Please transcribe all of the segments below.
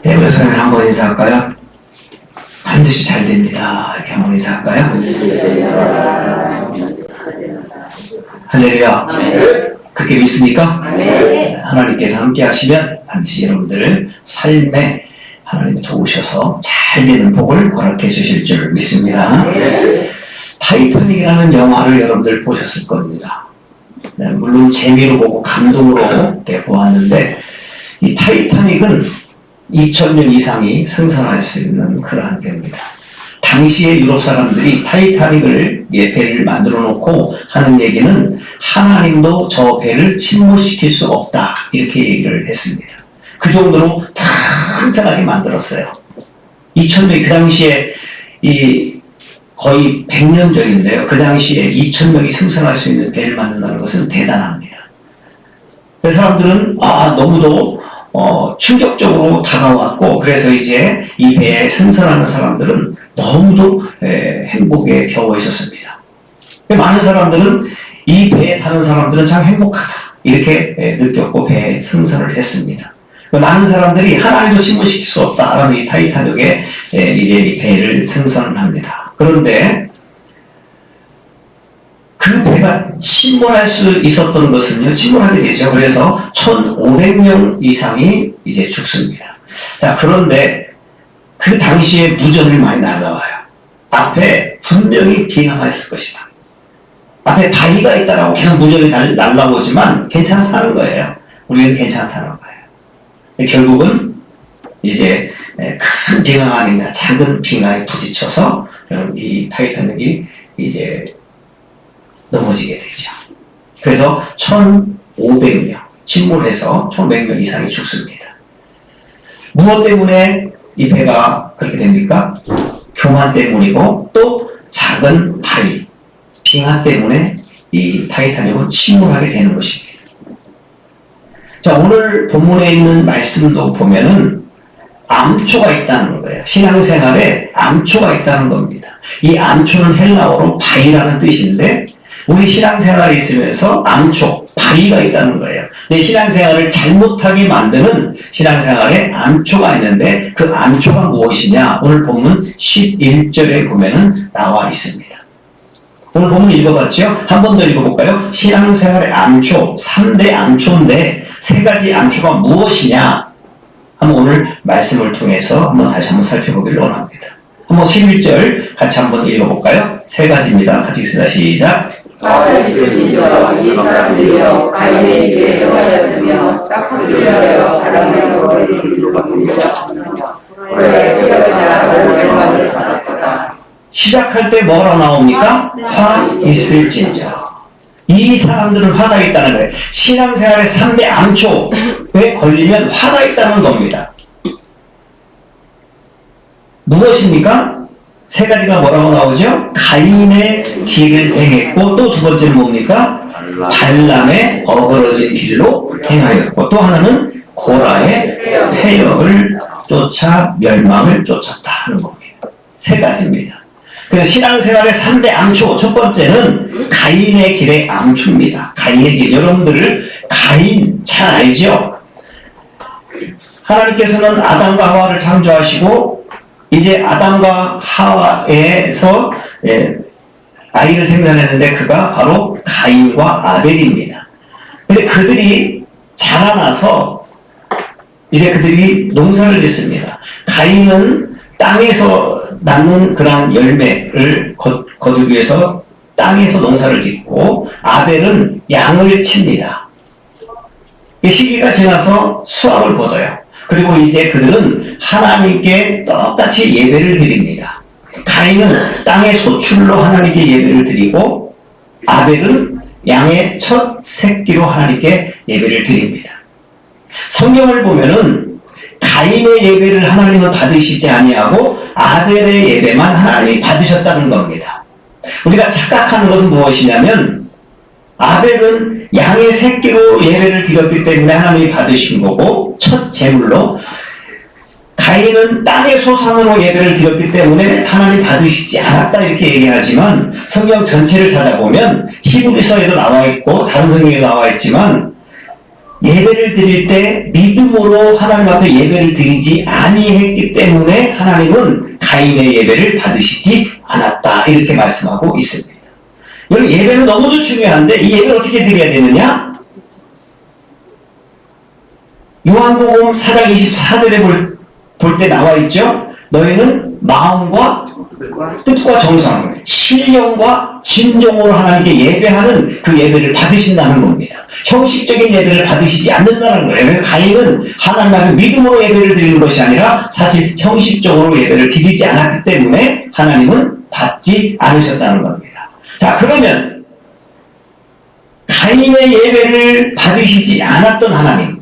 우리 그러면 한번 인사할까요? 반드시 잘 됩니다. 이렇게 한번 인사할까요? 할렐루야. 그렇게 믿습니까? 하나님께서 함께 하시면 반드시 여러분들 삶에 하나님 도우셔서 잘 되는 복을 허락해 주실 줄 믿습니다. 타이타닉이라는 영화를 여러분들 보셨을 겁니다. 물론 재미로 보고 감동으로 보았는데 이 타이타닉은 2000년 이상이 승선할 수 있는 그러한 배입니다. 당시에 유럽 사람들이 타이타닉을 배를 만들어 놓고 하는 얘기는 하나님도 저 배를 침몰시킬 수 없다 이렇게 얘기를 했습니다. 그 정도로 튼튼하게 만들었어요. 2000년 그 당시에 거의 100년 전인데요. 그 당시에 2000명이 승선할 수 있는 배를 만든다는 것은 대단합니다. 그 사람들은 너무도 충격적으로 다가왔고, 그래서 이제 이 배에 승선하는 사람들은 너무도 행복에 겨워 있었습니다. 많은 사람들은 이 배에 타는 사람들은 참 행복하다 이렇게 느꼈고 배에 승선을 했습니다. 많은 사람들이 하나님도 침몰시킬 수 없다라는 이 타이타닉에 이제 이 배를 승선을 합니다. 그런데 그 배가 침몰할 수 있었던 것은요, 침몰하게 되죠. 그래서 1500명 이상이 이제 죽습니다. 자, 그런데 그 당시에 무전이 많이 날라와요. 앞에 분명히 빙하했을 것이다. 앞에 바위가 있다라고 계속 무전이 날라오지만 괜찮다는 거예요. 우리는 괜찮다는 거예요. 결국은 이제 큰 빙하가 아닙니다. 작은 빙하에 부딪혀서 이 타이타닉이 이제 넘어지게 되죠. 그래서 1500명, 침몰해서 1500명 이상이 죽습니다. 무엇 때문에 이 배가 그렇게 됩니까? 교만 때문이고 또 작은 바위, 빙하 때문에 이 타이타닉은 침몰하게 되는 것입니다. 자, 오늘 본문에 있는 말씀도 보면은 암초가 있다는 거예요. 신앙생활에 암초가 있다는 겁니다. 이 암초는 헬라어로 바위라는 뜻인데 우리 신앙생활에 있으면서 암초, 바위가 있다는 거예요. 내 신앙생활을 잘못하게 만드는 신앙생활에 암초가 있는데 그 암초가 무엇이냐? 오늘 본문 11절에 보면은 나와 있습니다. 오늘 본문 읽어봤죠? 한 번 더 읽어볼까요? 신앙생활의 암초, 3대 암초인데 3가지 암초가 무엇이냐? 한번 오늘 말씀을 통해서 다시 한번 살펴보기를 원합니다. 한번 11절 같이 한번 읽어볼까요? 3가지입니다. 같이 읽습니다. 시작. 있을진저 이 사람들이여 가인의 길에 행하였으며 싹쓸이를 하여 바람을 버리기로 받습니다. 원래 기업에 따라 멸망을 받았다. 시작할 때 뭐라 나옵니까? 화 있을진저. 이 사람들은 화가 있다는 거예요. 신앙생활의 3대 암초에 걸리면 화가 있다는 겁니다. 무엇입니까? 3가지가 뭐라고 나오죠? 가인의 길을 행했고 또 두 번째는 뭡니까? 발람의 어그러진 길로 행하였고 또 하나는 고라의 폐역을 쫓아 멸망을 쫓았다 하는 겁니다. 3가지입니다. 그래서 신앙생활의 3대 암초, 첫 번째는 가인의 길의 암초입니다. 가인의 길. 여러분들 가인 잘 알죠? 하나님께서는 아담과 하와를 창조하시고 이제 아담과 하와에서 아이를 생산했는데 그가 바로 가인과 아벨입니다. 근데 그들이 자라나서 이제 그들이 농사를 짓습니다. 가인은 땅에서 낳는 그런 열매를 거두기 위해서 땅에서 농사를 짓고 아벨은 양을 칩니다. 이 시기가 지나서 수확을 거둬요. 그리고 이제 그들은 하나님께 똑같이 예배를 드립니다. 가인은 땅의 소출로 하나님께 예배를 드리고 아벨은 양의 첫 새끼로 하나님께 예배를 드립니다. 성경을 보면은 가인의 예배를 하나님은 받으시지 아니하고 아벨의 예배만 하나님이 받으셨다는 겁니다. 우리가 착각하는 것은 무엇이냐면 아벨은 양의 새끼로 예배를 드렸기 때문에 하나님이 받으신 거고 첫 제물로 가인은 땅의 소상으로 예배를 드렸기 때문에 하나님 받으시지 않았다 이렇게 얘기하지만 성경 전체를 찾아보면 히브리서에도 나와 있고 다른 성경에도 나와 있지만 예배를 드릴 때 믿음으로 하나님 앞에 예배를 드리지 아니했기 때문에 하나님은 가인의 예배를 받으시지 않았다. 이렇게 말씀하고 있습니다. 여러분, 예배는 너무도 중요한데 이 예배를 어떻게 드려야 되느냐? 요한복음 4장 24절에 볼 때 나와 있죠. 너희는 마음과 뜻과 정성, 신령과 진정으로 하나님께 예배하는 그 예배를 받으신다는 겁니다. 형식적인 예배를 받으시지 않는다는 거예요. 그래서 가인은 하나님 앞에 믿음으로 예배를 드리는 것이 아니라 사실 형식적으로 예배를 드리지 않았기 때문에 하나님은 받지 않으셨다는 겁니다. 자, 그러면 가인의 예배를 받으시지 않았던 하나님,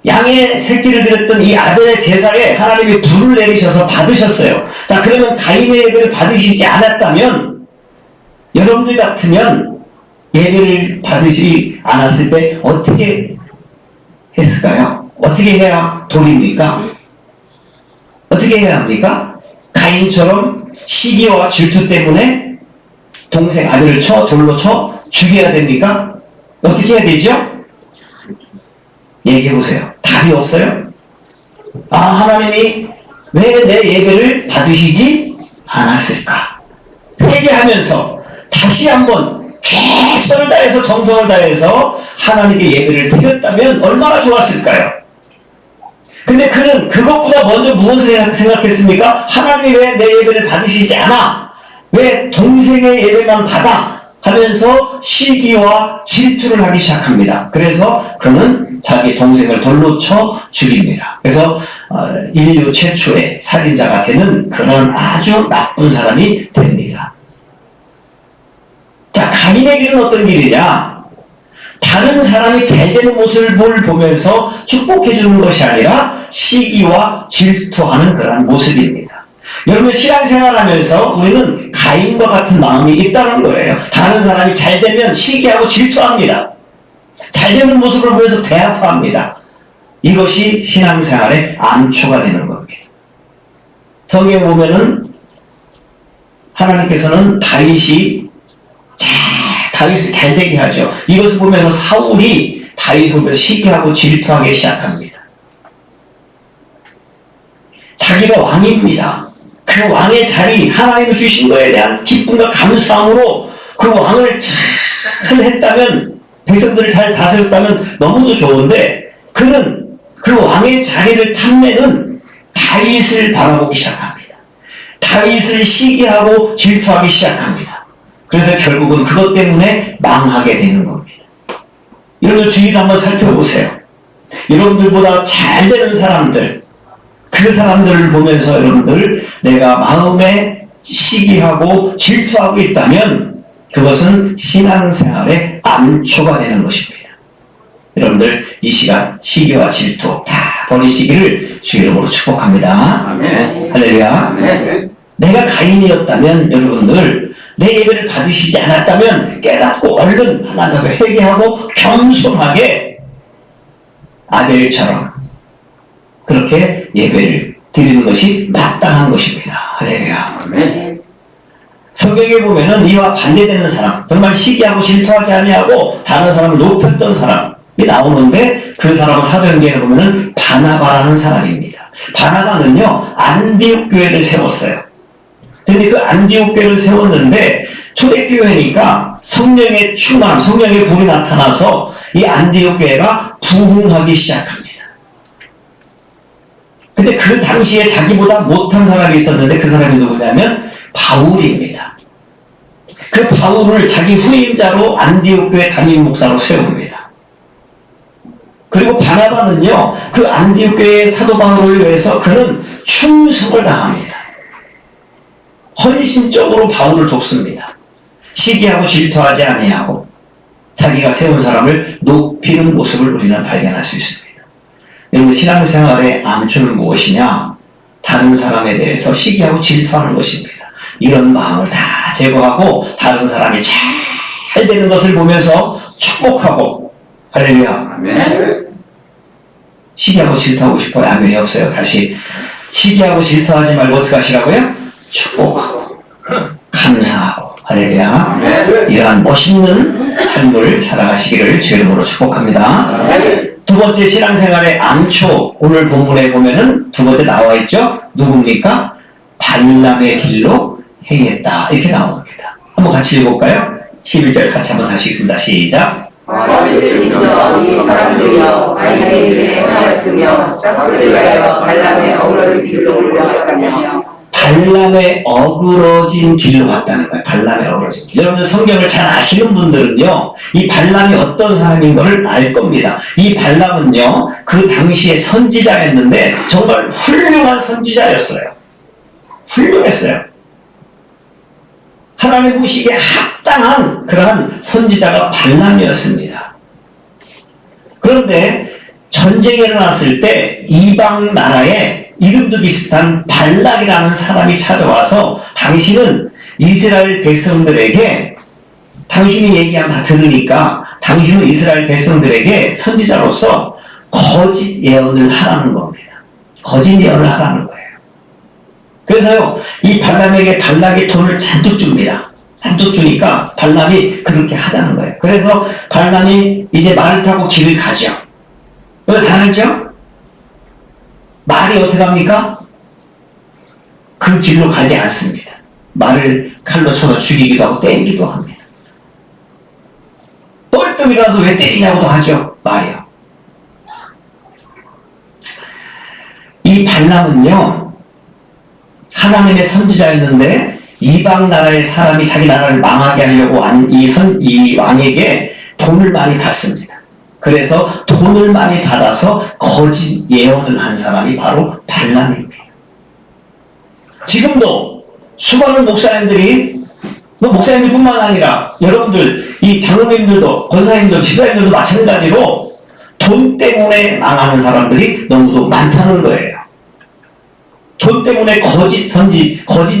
양의 새끼를 드렸던 이 아벨의 제사에 하나님이 불을 내리셔서 받으셨어요. 자, 그러면 가인의 예배를 받으시지 않았다면 여러분들 같으면 예배를 받으지 않았을 때 어떻게 했을까요? 어떻게 해야 돌입니까? 어떻게 해야 합니까? 가인처럼 시기와 질투 때문에 동생 아벨을 돌로 쳐 죽여야 됩니까? 어떻게 해야 되죠? 얘기해보세요. 답이 없어요? 아, 하나님이 왜 내 예배를 받으시지 않았을까? 회개하면서 다시 한번 최선을 다해서 정성을 다해서 하나님께 예배를 드렸다면 얼마나 좋았을까요? 근데 그는 그것보다 먼저 무엇을 생각했습니까? 하나님이 왜 내 예배를 받으시지 않아? 왜 동생의 예배만 받아? 하면서 시기와 질투를 하기 시작합니다. 그래서 그는 자기 동생을 돌로 쳐 죽입니다. 그래서 인류 최초의 살인자가 되는 그런 아주 나쁜 사람이 됩니다. 자, 가인의 길은 어떤 길이냐? 다른 사람이 잘 되는 모습을 보면서 축복해 주는 것이 아니라 시기와 질투하는 그런 모습입니다. 여러분, 신앙생활 하면서 우리는 가인과 같은 마음이 있다는 거예요. 다른 사람이 잘 되면 시기하고 질투합니다. 잘 되는 모습을 보면서 배 아파합니다. 이것이 신앙생활의 암초가 되는 겁니다. 성경에 보면은 하나님께서는 다윗을 잘 되게 하죠. 이것을 보면서 사울이 다윗을 보면서 시기하고 질투하기 시작합니다. 자기가 왕입니다. 그 왕의 자리, 하나님이 주신 것에 대한 기쁨과 감사함으로 그 왕을 잘 했다면, 백성들을 잘 다스렸다면 너무도 좋은데, 그는 그 왕의 자리를 탐내는 다윗을 바라보기 시작합니다. 다윗을 시기하고 질투하기 시작합니다. 그래서 결국은 그것 때문에 망하게 되는 겁니다. 여러분, 주위를 한번 살펴보세요. 여러분들보다 잘 되는 사람들, 그 사람들을 보면서 여러분들, 내가 마음에 시기하고 질투하고 있다면 그것은 신앙생활의 암초가 되는 것입니다. 여러분들, 이 시간 시기와 질투 다 버리시기를 주 이름으로 축복합니다. 아멘. 할렐루야. 아멘. 내가 가인이었다면 여러분들, 내 예배를 받으시지 않았다면 깨닫고 얼른 하나님 앞에 회개하고 겸손하게 아벨처럼 그렇게 예배를 드리는 것이 마땅한 것입니다. 할렐루야. 아멘. 성경에 보면은 이와 반대되는 사람, 정말 시기하고 질투하지 아니하고 다른 사람을 높였던 사람이 나오는데, 그 사람은 사도행전에 보면은 바나바라는 사람입니다. 바나바는요, 안디옥 교회를 세웠어요. 근데 그 안디옥 교회를 세웠는데 초대교회니까 성령의 충만, 성령의 불이 나타나서 이 안디옥 교회가 부흥하기 시작합니다. 근데 그 당시에 자기보다 못한 사람이 있었는데 그 사람이 누구냐면 바울입니다. 그 바울을 자기 후임자로 안디옥 교회 담임 목사로 세웁니다. 그리고 바나바는요, 그 안디옥 교회의 사도 바울을 위해서 그는 충성을 다합니다. 헌신적으로 바울을 돕습니다. 시기하고 질투하지 아니하고 자기가 세운 사람을 높이는 모습을 우리는 발견할 수 있습니다. 여러분, 신앙생활의 암초는 무엇이냐? 다른 사람에 대해서 시기하고 질투하는 것입니다. 이런 마음을 다 제거하고 다른 사람이 잘 되는 것을 보면서 축복하고, 할렐루야. 아멘. 시기하고 질투하고 싶어요? 아멘이 없어요. 다시, 시기하고 질투하지 말고 어떻게 하시라고요? 축복하고 감사하고, 할렐루야. 이러한 멋있는 삶을 살아가시기를 주 이름으로 축복합니다. 두 번째 신앙생활의 암초, 오늘 본문에 보면은 두 번째 나와 있죠. 누굽니까? 발람의 길로 행했다, 이렇게 나옵니다. 한번 같이 읽어볼까요? 11절 같이 한번 다시 읽습니다. 시작. 와이스진저 이 사람들이여 갈릴리 길에 행하였으며 싹스를 위하여 발람의 어그러진 길로 올라갔으며. 발람의 어그러진 길로 갔다는 거예요. 발람의 어그러진 길. 여러분들 성경을 잘 아시는 분들은요, 이 발람이 어떤 사람인 것을 알 겁니다. 이 발람은요, 그 당시에 선지자였는데 정말 훌륭한 선지자였어요. 훌륭했어요. 하나님 보시기에 합당한 그러한 선지자가 발람이었습니다. 그런데 전쟁이 일어났을 때 이방 나라에 이름도 비슷한 발락이라는 사람이 찾아와서 당신은 이스라엘 백성들에게, 당신이 얘기하면 다 들으니까 당신은 이스라엘 백성들에게 선지자로서 거짓 예언을 하라는 겁니다. 거짓 예언을 하라는 거예요. 그래서요, 이 발람에게 발락이 돈을 잔뜩 줍니다. 잔뜩 주니까 발람이 그렇게 하자는 거예요. 그래서 발람이 이제 말을 타고 길을 가죠. 그래서 잘하죠? 말이 어떻게 합니까? 그 길로 가지 않습니다. 말을 칼로 쳐서 죽이기도 하고 때리기도 합니다. 뻘떡 일어나서 왜 때리냐고도 하죠. 말이요. 이 발람은요, 하나님의 선지자였는데 이방 나라의 사람이 자기 나라를 망하게 하려고 이 왕에게 돈을 많이 받습니다. 그래서 돈을 많이 받아서 거짓 예언을 한 사람이 바로 발람입니다. 지금도 수많은 목사님들이, 목사님들뿐만 아니라 여러분들, 이 장로님들도, 권사님들, 집사님들도 마찬가지로 돈 때문에 망하는 사람들이 너무도 많다는 거예요. 돈 때문에 거짓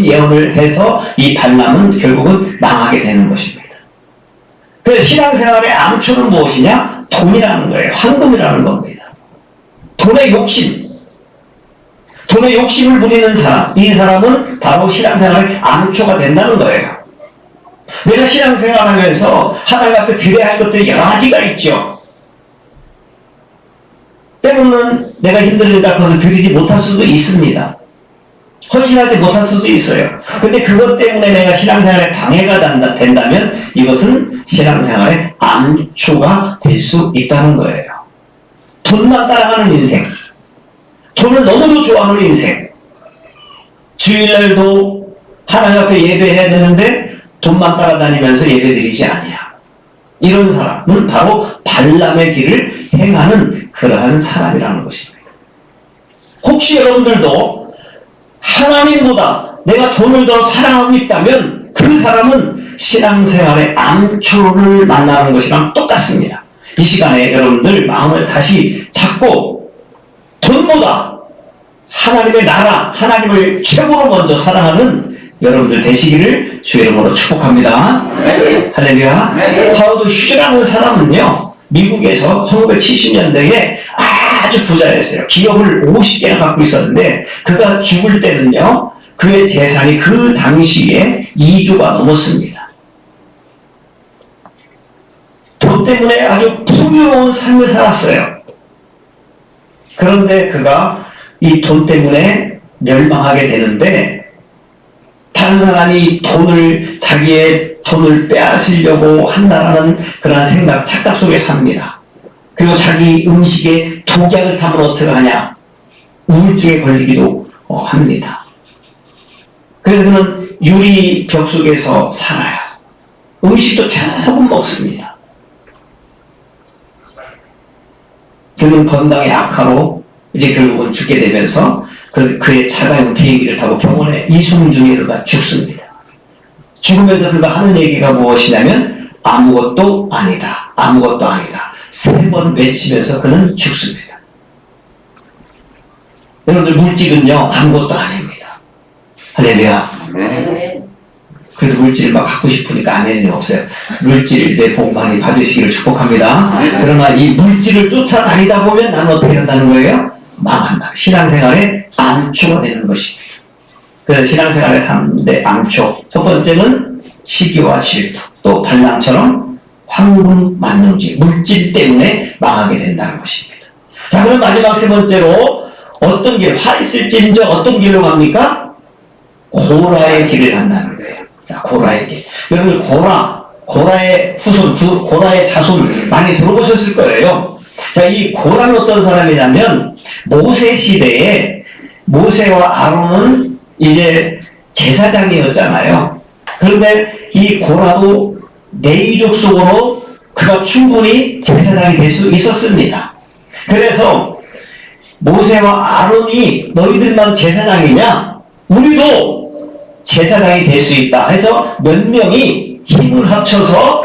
예언을 해서 이 발람은 결국은 망하게 되는 것입니다. 그래서 신앙생활의 암초는 무엇이냐? 돈이라는 거예요. 황금이라는 겁니다. 돈의 욕심. 돈의 욕심을 부리는 사람, 이 사람은 바로 신앙생활의 암초가 된다는 거예요. 내가 신앙생활하면서 하나님 앞에 드려야 할 것들이 여러 가지가 있죠. 때로는 내가 힘드니까 그것을 드리지 못할 수도 있습니다. 헌신하지 못할 수도 있어요. 근데 그것 때문에 내가 신앙생활에 방해가 된다면 이것은 신앙생활의 암초가 될 수 있다는 거예요. 돈만 따라가는 인생, 돈을 너무도 좋아하는 인생, 주일날도 하나님 앞에 예배해야 되는데 돈만 따라다니면서 예배드리지 아니야. 이런 사람은 바로 발람의 길을 행하는 그러한 사람이라는 것입니다. 혹시 여러분들도 하나님보다 내가 돈을 더 사랑하고 있다면 그 사람은 신앙생활의 암초를 만나는 것이랑 똑같습니다. 이 시간에 여러분들 마음을 다시 잡고 돈보다 하나님의 나라, 하나님을 최고로 먼저 사랑하는 여러분들 되시기를 주의 이름으로 축복합니다. 네. 할렐루야. 네. 하워드 휴즈라는 사람은요, 미국에서 1970년대에 아주 부자였어요. 기업을 50개나 갖고 있었는데 그가 죽을 때는요, 그의 재산이 그 당시에 2조가 넘었습니다. 돈 때문에 아주 풍요로운 삶을 살았어요. 그런데 그가 이 돈 때문에 멸망하게 되는데 다른 사람이 자기의 돈을 빼앗으려고 한다라는 그런 생각, 착각 속에 삽니다. 그리고 자기 음식에 독약을 타면 어떻게 하냐? 우울증에 걸리기도 합니다. 그래서 그는 유리벽 속에서 살아요. 음식도 조금 먹습니다. 그는 건강의 악화로 이제 결국은 죽게 되면서 그의 차가운 비행기를 타고 병원에 이송 중에 그가 죽습니다. 죽으면서 그가 하는 얘기가 무엇이냐면 아무것도 아니다. 아무것도 아니다. 3번 외치면서 그는 죽습니다. 여러분들 물질은요 아무것도 아닙니다. 할렐루야. 네. 그래도 물질을 막 갖고 싶으니까 아멘이 없어요. 물질 내 복 많이 받으시기를 축복합니다. 그러나 이 물질을 쫓아다니다 보면 나는 어떻게 된다는 거예요? 망한다. 신앙생활의 암초가 되는 것입니다. 그래서 신앙생활의 3대 암초. 첫 번째는 시기와 질투. 또 발람처럼 황금 만능주의, 물질 때문에 망하게 된다는 것입니다. 자, 그럼 마지막 세 번째로 어떤 길, 화 있을진저 어떤 길로 갑니까? 고라의 길을 간다는 거예요. 자, 고라의 길. 여러분, 고라의 후손, 고라의 자손 많이 들어보셨을 거예요. 자, 이 고라는 어떤 사람이냐면, 모세 시대에 모세와 아론은 이제 제사장이었잖아요. 그런데 이 고라도 레위족 속으로 그가 충분히 제사장이 될 수 있었습니다. 그래서 모세와 아론이 너희들만 제사장이냐? 우리도 제사장이 될 수 있다 해서 몇 명이 힘을 합쳐서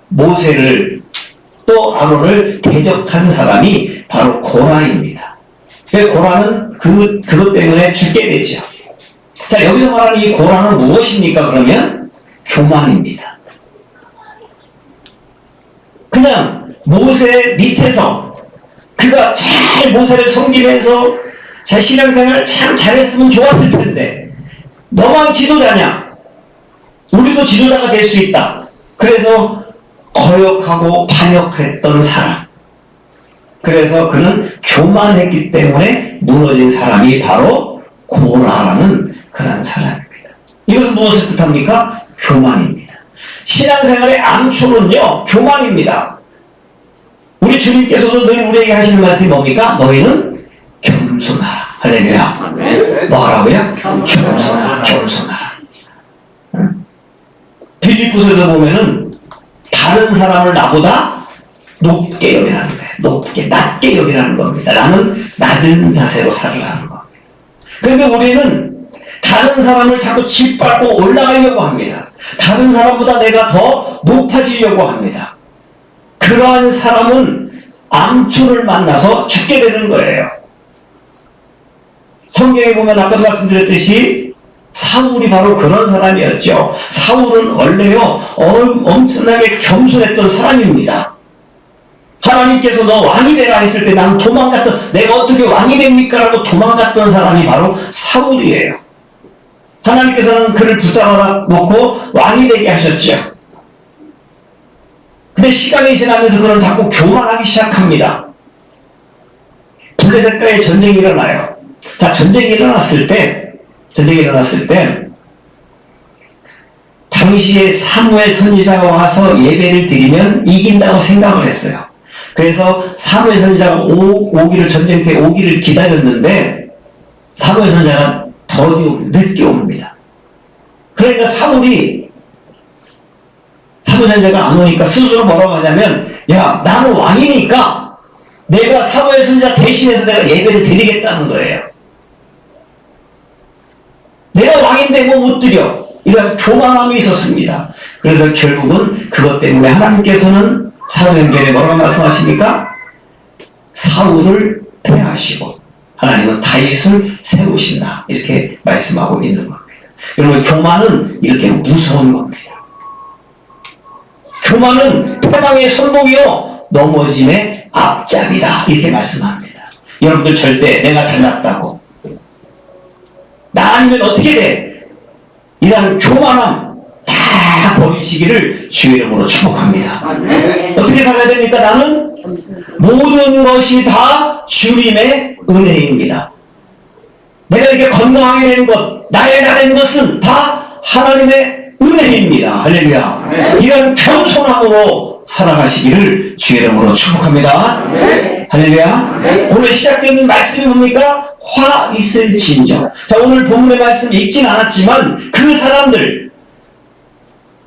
모세를 또 아론을 대적한 사람이 바로 고라입니다. 고라는 그것 때문에 죽게 되죠. 자, 여기서 말하는 이 고라는 무엇입니까? 그러면 교만입니다. 그냥 모세 밑에서 그가 잘 모세를 섬기면서 자, 신앙생활을 참 잘했으면 좋았을 텐데 너만 지도자냐? 우리도 지도자가 될 수 있다. 그래서 거역하고 반역했던 사람. 그래서 그는 교만했기 때문에 무너진 사람이 바로 고라라는 그런 사람입니다. 이것은 무엇을 뜻합니까? 교만입니다. 신앙생활의 암초는요, 교만입니다. 우리 주님께서도 늘 우리에게 하시는 말씀이 뭡니까? 너희는 겸손하라. 할렐루야. 뭐라고요? 겸손하라. 겸손하라. 응? 빌립보서에도 보면은 다른 사람을 나보다 높게 여기라는 거예요. 낮게 여기라는 겁니다. 나는 낮은 자세로 살으라는 겁니다. 그런데 우리는 다른 사람을 자꾸 짓밟고 올라가려고 합니다. 다른 사람보다 내가 더 높아지려고 합니다. 그러한 사람은 암초를 만나서 죽게 되는 거예요. 성경에 보면 아까도 말씀드렸듯이 사울이 바로 그런 사람이었죠. 사울은 원래요 엄청나게 겸손했던 사람입니다. 하나님께서 너 왕이 되라 했을 때 나는 도망갔던, 내가 어떻게 왕이 됩니까? 라고 도망갔던 사람이 바로 사울이에요. 하나님께서는 그를 붙잡아 놓고 왕이 되게 하셨죠. 근데 시간이 지나면서 그는 자꾸 교만하기 시작합니다. 블레셋과의 전쟁이 일어나요. 자, 전쟁이 일어났을 때 당시에 사무엘 선지자가 와서 예배를 드리면 이긴다고 생각을 했어요. 그래서 사무엘 선지자가 오기를, 전쟁터에 오기를 기다렸는데 사무엘 선지자가 늦게 옵니다. 그러니까 사무엘 선지자가 안 오니까 스스로 뭐라고 하냐면, 야, 나는 왕이니까 내가 사무엘 선지자 대신해서 내가 예배를 드리겠다는 거예요. 내가 왕인데 뭐 못 드려. 이런 교만함이 있었습니다. 그래서 결국은 그것 때문에 하나님께서는 사도행전에 뭐라고 말씀하십니까? 사울을 패하시고 하나님은 다윗을 세우신다. 이렇게 말씀하고 있는 겁니다. 여러분, 교만은 이렇게 무서운 겁니다. 교만은 패망의 손목이요 넘어짐의 앞잡이다. 이렇게 말씀합니다. 여러분들 절대 내가 잘났다고, 나 아니면 어떻게 돼? 이런 교만함 다 버리시기를 주의 이름으로 축복합니다. 어떻게 살아야 됩니까? 나는 모든 것이 다 주님의 은혜입니다. 내가 이렇게 건강하게 된 것, 나의 나된 것은 다 하나님의 은혜입니다. 할렐루야. 이런 겸손함으로 살아가시기를 주의 이름으로 축복합니다. 할렐루야. 오늘 시작되는 말씀이 뭡니까? 화 있을 진정. 자, 오늘 본문의 말씀 읽진 않았지만 그 사람들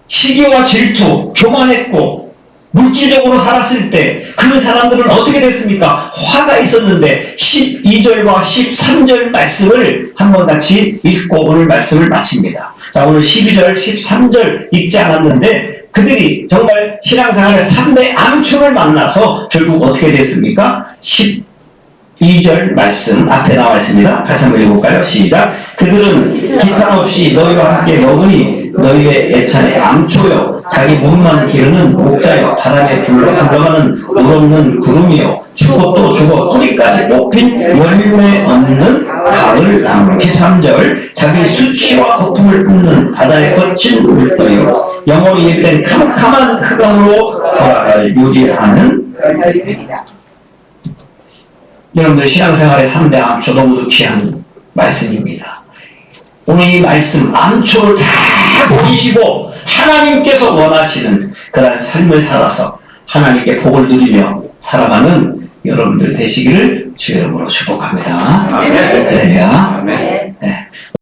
시기와 질투, 교만했고 물질적으로 살았을 때 그 사람들은 어떻게 됐습니까? 화가 있었는데 12절과 13절 말씀을 한번 같이 읽고 오늘 말씀을 마칩니다. 자, 오늘 12절, 13절 읽지 않았는데 그들이 정말 신앙생활의 3대 암초를 만나서 결국 어떻게 됐습니까? 12절 말씀 앞에 나와 있습니다. 같이 한번 읽어볼까요? 시작. 그들은 기탄 없이 너희와 함께 먹으니 너희의 애찬의 암초여 자기 문만 기르는 목자여 바람에 굴러가는 물없는 구름이여 죽어 또 죽어 뿌리까지 뽑힌 열매 없는 가을나무. 13절 자기 수치와 거품을 뿜는 바다의 거친 물결이여 영원히 일된 캄캄한 흑암으로 돌아갈 유리하는. 여러분들 신앙생활의 3대 암초 너무도 귀한 말씀입니다. 오늘 이 말씀 암초를 다 보이시고 하나님께서 원하시는 그런 삶을 살아서 하나님께 복을 누리며 살아가는 여러분들 되시기를 주의 이름으로 축복합니다. 아멘. 할렐루야. 아멘.